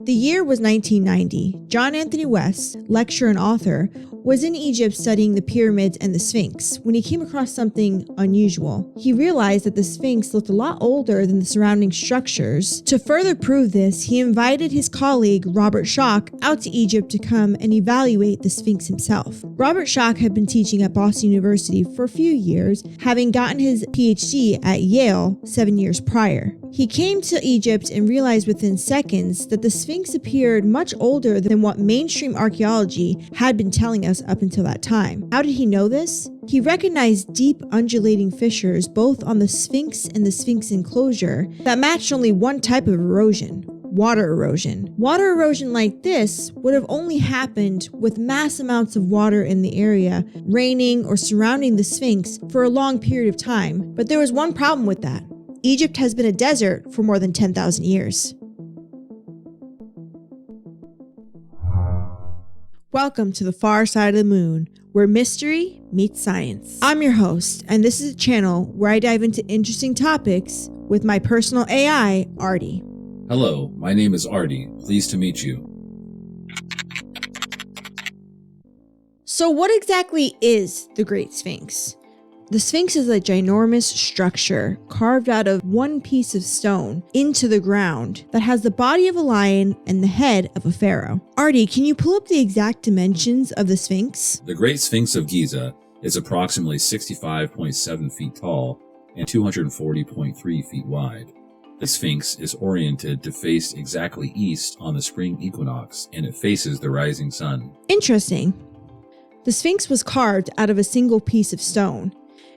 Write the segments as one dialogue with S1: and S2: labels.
S1: The year was 1990. John Anthony West, lecturer and author, was in Egypt studying the pyramids and the Sphinx when he came across something unusual. He realized that the Sphinx looked a lot older than the surrounding structures. To further prove this, he invited his colleague Robert Schoch out to Egypt to come and evaluate the Sphinx himself. Robert Schoch had been teaching at Boston University for a few years, having gotten his PhD at Yale 7 years prior. He came to Egypt and realized within seconds that the Sphinx appeared much older than what mainstream archaeology had been telling us up until that time. How did he know this? He recognized deep undulating fissures both on the Sphinx and the Sphinx enclosure that matched only one type of erosion: water erosion. Water erosion like this would have only happened with mass amounts of water in the area raining or surrounding the Sphinx for a long period of time. But there was one problem with that. Egypt has been a desert for more than 10,000 years. Welcome to the far side of the moon, where mystery meets science. I'm your host, and this is a channel where I dive into interesting topics with my personal AI, Artie.
S2: Hello, my name is Artie. Pleased to meet you.
S1: So what exactly is the Great Sphinx? The Sphinx is a ginormous structure carved out of one piece of stone into the ground that has the body of a lion and the head of a pharaoh. Artie, can you pull up the exact dimensions of the Sphinx?
S2: The Great Sphinx of Giza is approximately 65.7 feet tall and 240.3 feet wide. The Sphinx is oriented to face exactly east on the spring equinox, and it faces the rising sun.
S1: Interesting. The Sphinx was carved out of a single piece of stone.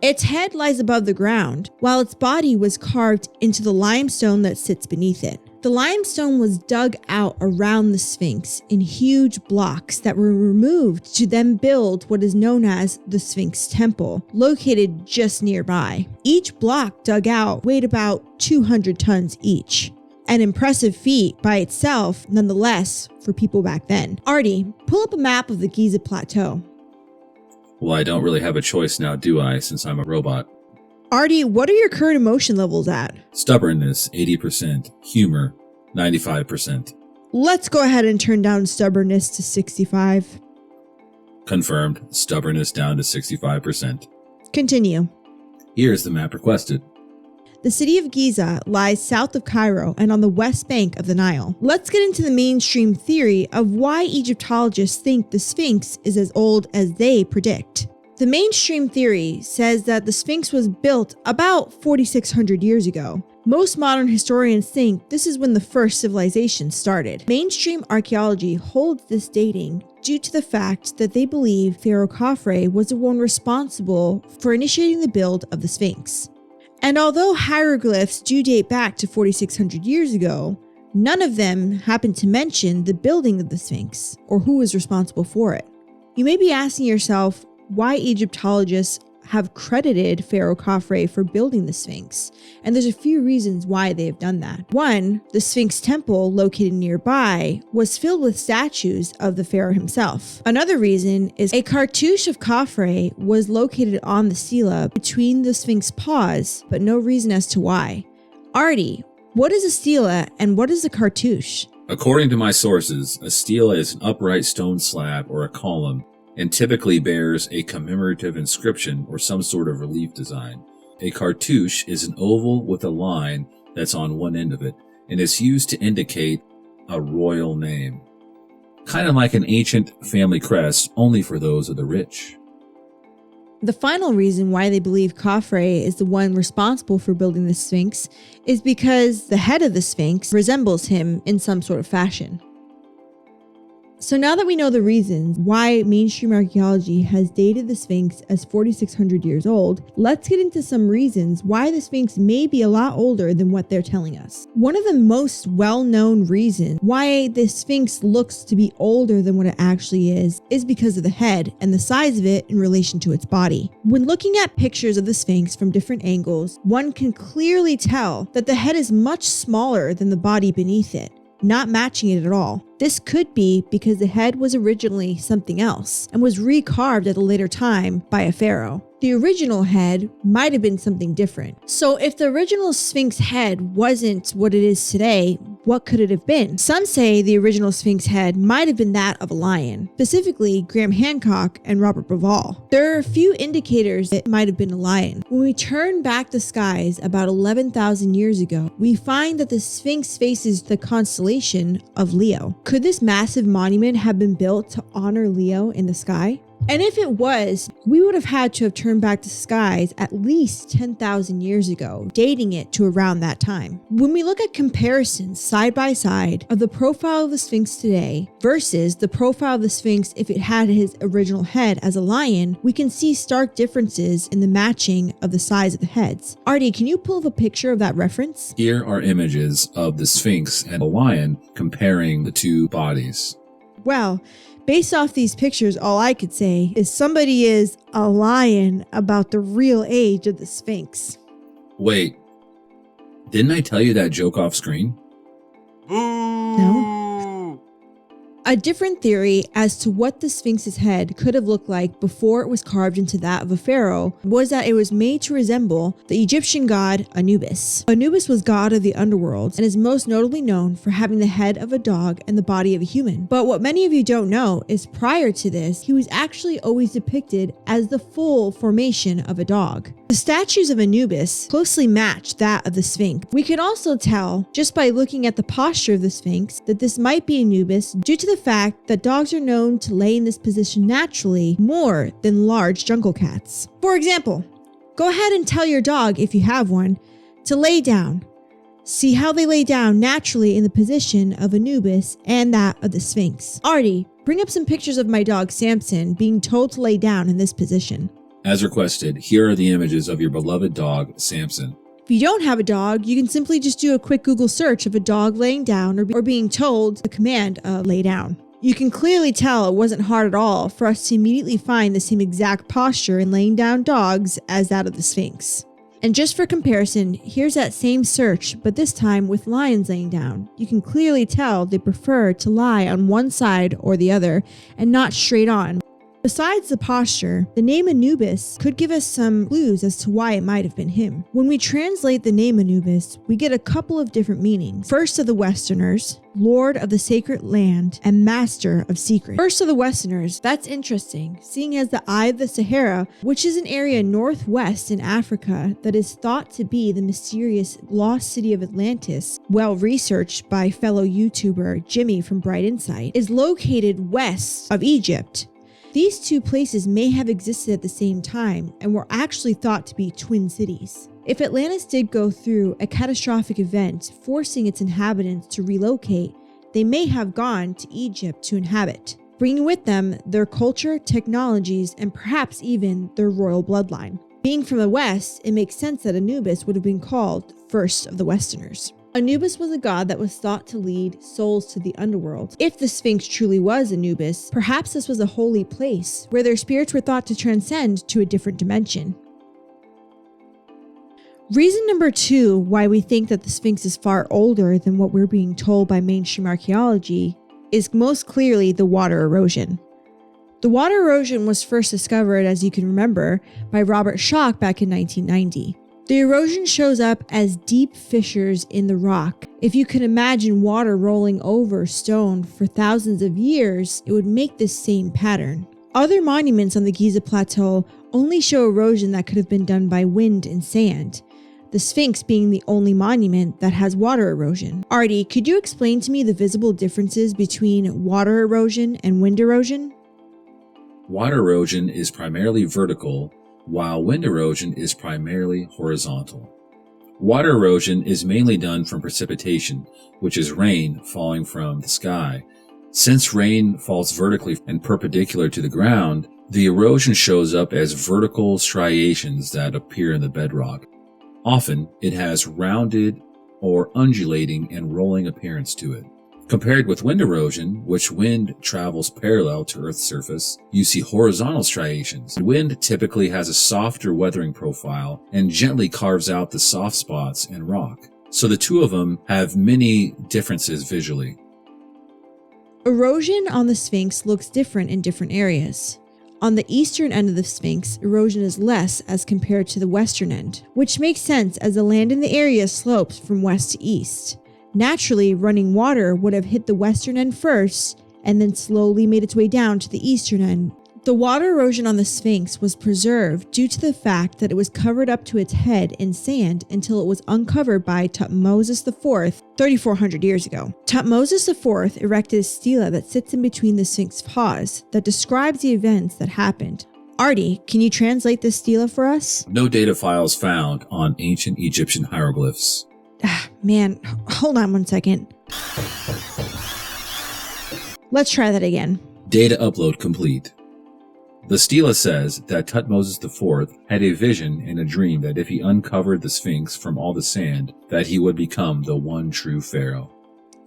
S1: Its head lies above the ground, while its body was carved into the limestone that sits beneath it. The limestone was dug out around the Sphinx in huge blocks that were removed to then build what is known as the Sphinx Temple, located just nearby. Each block dug out weighed about 200 tons each. An impressive feat by itself, nonetheless, for people back then. Artie, pull up a map of the Giza Plateau.
S2: Well, I don't really have a choice now, do I, since I'm a robot?
S1: Artie, what are your current emotion levels at?
S2: Stubbornness, 80%. Humor, 95%.
S1: Let's go ahead and turn down stubbornness to 65.
S2: Confirmed. Stubbornness down to 65%.
S1: Continue.
S2: Here's the map requested.
S1: The city of Giza lies south of Cairo and on the west bank of the Nile. Let's get into the mainstream theory of why Egyptologists think the Sphinx is as old as they predict. The mainstream theory says that the Sphinx was built about 4,600 years ago. Most modern historians think this is when the first civilization started. Mainstream archaeology holds this dating due to the fact that they believe Pharaoh Khafre was the one responsible for initiating the build of the Sphinx. And although hieroglyphs do date back to 4,600 years ago, none of them happen to mention the building of the Sphinx or who was responsible for it. You may be asking yourself why Egyptologists have credited Pharaoh Khafre for building the Sphinx, and there's a few reasons why they have done that. One, the Sphinx temple located nearby was filled with statues of the pharaoh himself. Another reason is a cartouche of Khafre was located on the stela between the Sphinx paws, but no reason as to why. Artie, what is a stela and what is a cartouche?
S2: According to my sources, a stela is an upright stone slab or a column, and typically bears a commemorative inscription or some sort of relief design. A cartouche is an oval with a line that's on one end of it, and is used to indicate a royal name. Kind of like an ancient family crest, only for those of the rich.
S1: The final reason why they believe Khafre is the one responsible for building the Sphinx is because the head of the Sphinx resembles him in some sort of fashion. So now that we know the reasons why mainstream archaeology has dated the Sphinx as 4,600 years old, let's get into some reasons why the Sphinx may be a lot older than what they're telling us. One of the most well-known reasons why the Sphinx looks to be older than what it actually is because of the head and the size of it in relation to its body. When looking at pictures of the Sphinx from different angles, one can clearly tell that the head is much smaller than the body beneath it, not matching it at all. This could be because the head was originally something else and was recarved at a later time by a pharaoh. The original head might have been something different. So if the original Sphinx head wasn't what it is today, what could it have been? Some say the original Sphinx head might have been that of a lion, specifically Graham Hancock and Robert Schoch. There are a few indicators it might have been a lion. When we turn back the skies about 11,000 years ago, we find that the Sphinx faces the constellation of Leo. Could this massive monument have been built to honor Leo in the sky? And if it was, we would have had to have turned back the skies at least 10,000 years ago, dating it to around that time. When we look at comparisons side by side of the profile of the Sphinx today versus the profile of the Sphinx if it had his original head as a lion, we can see stark differences in the matching of the size of the heads. Artie, can you pull up a picture of that reference?
S2: Here are images of the Sphinx and a lion comparing the two bodies.
S1: Well, based off these pictures, all I could say is somebody is a lion about the real age of the Sphinx.
S2: Wait, didn't I tell you that joke off screen?
S1: No. A different theory as to what the Sphinx's head could have looked like before it was carved into that of a pharaoh was that it was made to resemble the Egyptian god Anubis. Anubis was god of the underworld and is most notably known for having the head of a dog and the body of a human. But what many of you don't know is prior to this, he was actually always depicted as the full formation of a dog. The statues of Anubis closely match that of the Sphinx. We could also tell, just by looking at the posture of the Sphinx, that this might be Anubis due to the fact that dogs are known to lay in this position naturally more than large jungle cats. For example, go ahead and tell your dog, if you have one, to lay down. See how they lay down naturally in the position of Anubis and that of the Sphinx. Artie, bring up some pictures of my dog Samson being told to lay down in this position.
S2: As requested, here are the images of your beloved dog, Samson.
S1: If you don't have a dog, you can simply just do a quick Google search of a dog laying down or being told the command lay down. You can clearly tell it wasn't hard at all for us to immediately find the same exact posture in laying down dogs as that of the Sphinx. And just for comparison, here's that same search, but this time with lions laying down. You can clearly tell they prefer to lie on one side or the other and not straight on. Besides the posture, the name Anubis could give us some clues as to why it might have been him. When we translate the name Anubis, we get a couple of different meanings. First of the Westerners, Lord of the Sacred Land, and Master of Secrets. First of the Westerners, that's interesting, seeing as the Eye of the Sahara, which is an area northwest in Africa that is thought to be the mysterious lost city of Atlantis, well researched by fellow YouTuber Jimmy from Bright Insight, is located west of Egypt. These two places may have existed at the same time and were actually thought to be twin cities. If Atlantis did go through a catastrophic event forcing its inhabitants to relocate, they may have gone to Egypt to inhabit, bringing with them their culture, technologies, and perhaps even their royal bloodline. Being from the West, it makes sense that Anubis would have been called first of the Westerners. Anubis was a god that was thought to lead souls to the underworld. If the Sphinx truly was Anubis, perhaps this was a holy place where their spirits were thought to transcend to a different dimension. Reason number 2 why we think that the Sphinx is far older than what we're being told by mainstream archaeology is most clearly the water erosion. The water erosion was first discovered, as you can remember, by Robert Schoch back in 1990. The erosion shows up as deep fissures in the rock. If you can imagine water rolling over stone for thousands of years, it would make this same pattern. Other monuments on the Giza Plateau only show erosion that could have been done by wind and sand, the Sphinx being the only monument that has water erosion. Artie, could you explain to me the visible differences between water erosion and wind erosion?
S2: Water erosion is primarily vertical, while wind erosion is primarily horizontal. Water erosion is mainly done from precipitation, which is rain falling from the sky. Since rain falls vertically and perpendicular to the ground, the erosion shows up as vertical striations that appear in the bedrock. Often, it has rounded or undulating and rolling appearance to it. Compared with wind erosion, which wind travels parallel to Earth's surface, you see horizontal striations. Wind typically has a softer weathering profile and gently carves out the soft spots in rock. So the two of them have many differences visually.
S1: Erosion on the Sphinx looks different in different areas. On the eastern end of the Sphinx, erosion is less as compared to the western end, which makes sense as the land in the area slopes from west to east. Naturally, running water would have hit the western end first and then slowly made its way down to the eastern end. The water erosion on the Sphinx was preserved due to the fact that it was covered up to its head in sand until it was uncovered by Thutmose IV 3,400 years ago. Thutmose IV erected a stela that sits in between the Sphinx's paws that describes the events that happened. Artie, can you translate this stela for us?
S2: No data files found on ancient Egyptian hieroglyphs.
S1: Man, hold on one second. Let's try that again.
S2: Data upload complete. The stela says that Thutmose IV had a vision and a dream that if he uncovered the Sphinx from all the sand, that he would become the one true pharaoh.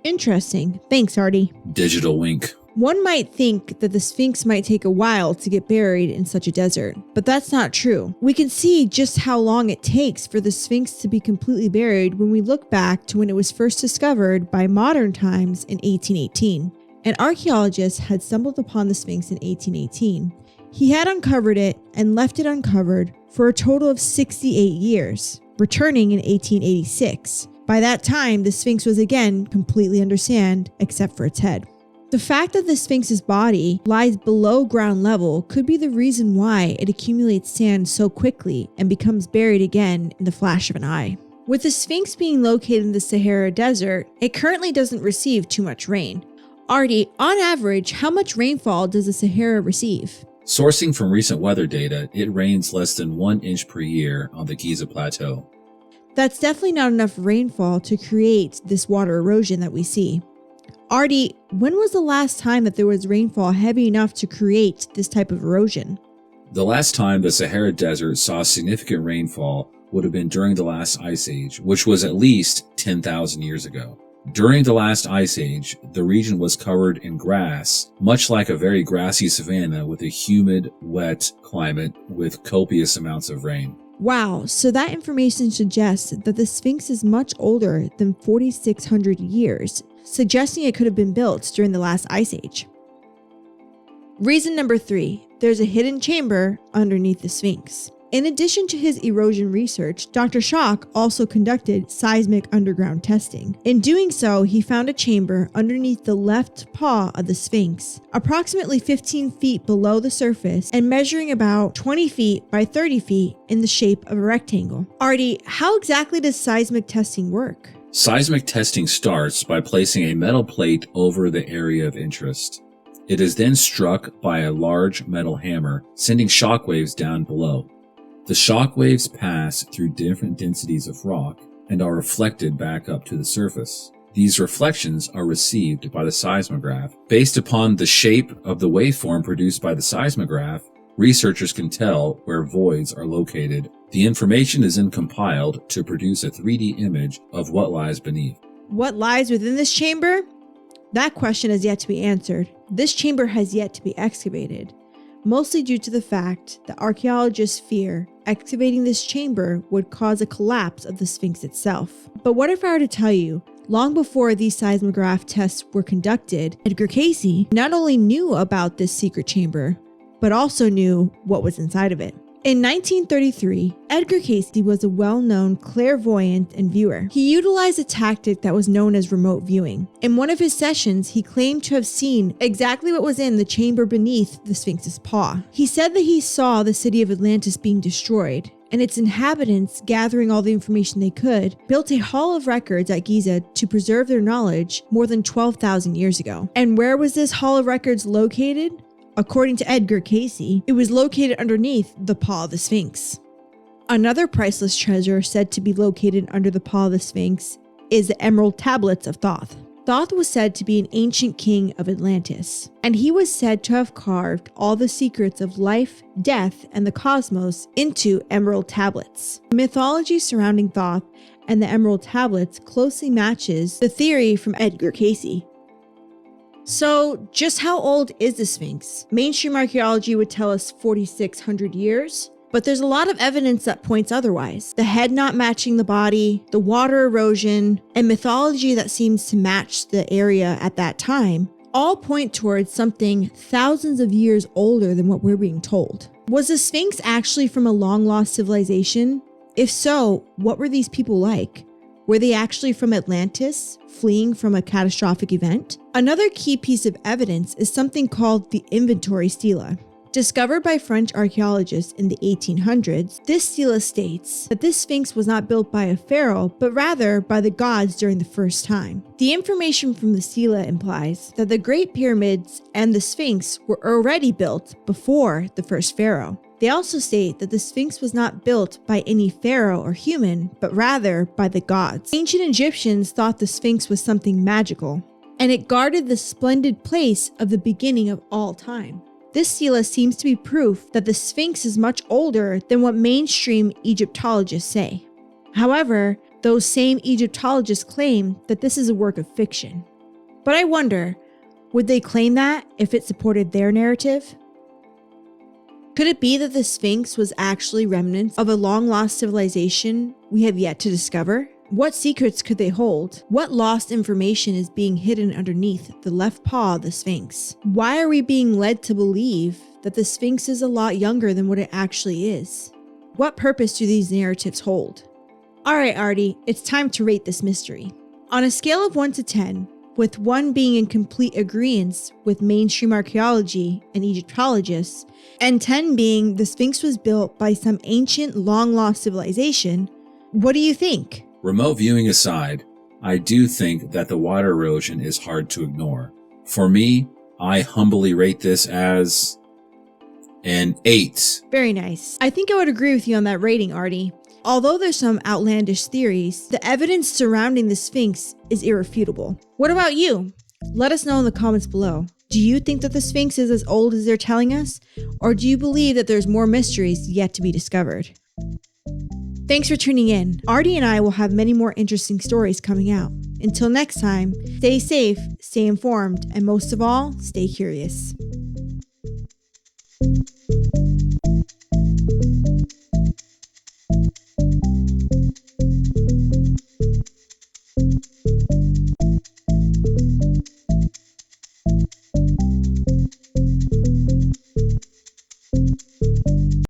S1: Interesting. Thanks, Artie.
S2: Digital wink.
S1: One might think that the Sphinx might take a while to get buried in such a desert, but that's not true. We can see just how long it takes for the Sphinx to be completely buried when we look back to when it was first discovered by modern times in 1818. An archaeologist had stumbled upon the Sphinx in 1818. He had uncovered it and left it uncovered for a total of 68 years, returning in 1886. By that time, the Sphinx was again completely under sand, except for its head. The fact that the Sphinx's body lies below ground level could be the reason why it accumulates sand so quickly and becomes buried again in the flash of an eye. With the Sphinx being located in the Sahara Desert, it currently doesn't receive too much rain. Artie, on average, how much rainfall does the Sahara receive?
S2: Sourcing from recent weather data, it rains less than 1 inch per year on the Giza Plateau.
S1: That's definitely not enough rainfall to create this water erosion that we see. Artie, when was the last time that there was rainfall heavy enough to create this type of erosion?
S2: The last time the Sahara Desert saw significant rainfall would have been during the last ice age, which was at least 10,000 years ago. During the last ice age, the region was covered in grass, much like a very grassy savanna with a humid, wet climate with copious amounts of rain.
S1: Wow, so that information suggests that the Sphinx is much older than 4,600 years, suggesting it could have been built during the last ice age. Reason number 3, there's a hidden chamber underneath the Sphinx. In addition to his erosion research, Dr. Schoch also conducted seismic underground testing. In doing so, he found a chamber underneath the left paw of the Sphinx, approximately 15 feet below the surface and measuring about 20 feet by 30 feet in the shape of a rectangle. Artie, how exactly does seismic testing work?
S2: Seismic testing starts by placing a metal plate over the area of interest. It is then struck by a large metal hammer, sending shock waves down below. The shock waves pass through different densities of rock and are reflected back up to the surface. These reflections are received by the seismograph. Based upon the shape of the waveform produced by the seismograph, researchers can tell where voids are located. The information is then compiled to produce a 3D image of what lies beneath.
S1: What lies within this chamber? That question has yet to be answered. This chamber has yet to be excavated, mostly due to the fact that archaeologists fear excavating this chamber would cause a collapse of the Sphinx itself. But what if I were to tell you, long before these seismograph tests were conducted, Edgar Cayce not only knew about this secret chamber, but also knew what was inside of it. In 1933, Edgar Cayce was a well-known clairvoyant and viewer. He utilized a tactic that was known as remote viewing. In one of his sessions, he claimed to have seen exactly what was in the chamber beneath the Sphinx's paw. He said that he saw the city of Atlantis being destroyed, and its inhabitants, gathering all the information they could, built a hall of records at Giza to preserve their knowledge more than 12,000 years ago. And where was this hall of records located? According to Edgar Cayce, it was located underneath the paw of the Sphinx. Another priceless treasure said to be located under the paw of the Sphinx is the Emerald Tablets of Thoth. Thoth was said to be an ancient king of Atlantis, and he was said to have carved all the secrets of life, death, and the cosmos into emerald tablets. The mythology surrounding Thoth and the Emerald Tablets closely matches the theory from Edgar Cayce. So, just how old is the Sphinx? Mainstream archaeology would tell us 4,600 years, but there's a lot of evidence that points otherwise. The head not matching the body, the water erosion, and mythology that seems to match the area at that time all point towards something thousands of years older than what we're being told. Was the Sphinx actually from a long-lost civilization? If so, what were these people like? Were they actually from Atlantis, fleeing from a catastrophic event? Another key piece of evidence is something called the inventory stela. Discovered by French archaeologists in the 1800s, this stela states that this Sphinx was not built by a pharaoh, but rather by the gods during the first time. The information from the stela implies that the Great Pyramids and the Sphinx were already built before the first pharaoh. They also state that the Sphinx was not built by any pharaoh or human, but rather by the gods. Ancient Egyptians thought the Sphinx was something magical, and it guarded the splendid place of the beginning of all time. This stela seems to be proof that the Sphinx is much older than what mainstream Egyptologists say. However, those same Egyptologists claim that this is a work of fiction. But I wonder, would they claim that if it supported their narrative? Could it be that the Sphinx was actually remnants of a long-lost civilization we have yet to discover? What secrets could they hold? What lost information is being hidden underneath the left paw of the Sphinx? Why are we being led to believe that the Sphinx is a lot younger than what it actually is? What purpose do these narratives hold? Alright, Artie, it's time to rate this mystery. On a scale of 1 to 10, with 1 being in complete agreement with mainstream archaeology and Egyptologists, and 10 being the Sphinx was built by some ancient long-lost civilization, what do you think?
S2: Remote viewing aside, I do think that the water erosion is hard to ignore. For me, I humbly rate this as an 8.
S1: Very nice. I think I would agree with you on that rating, Artie. Although there's some outlandish theories, the evidence surrounding the Sphinx is irrefutable. What about you? Let us know in the comments below. Do you think that the Sphinx is as old as they're telling us? Or do you believe that there's more mysteries yet to be discovered? Thanks for tuning in. Artie and I will have many more interesting stories coming out. Until next time, stay safe, stay informed, and most of all, stay curious.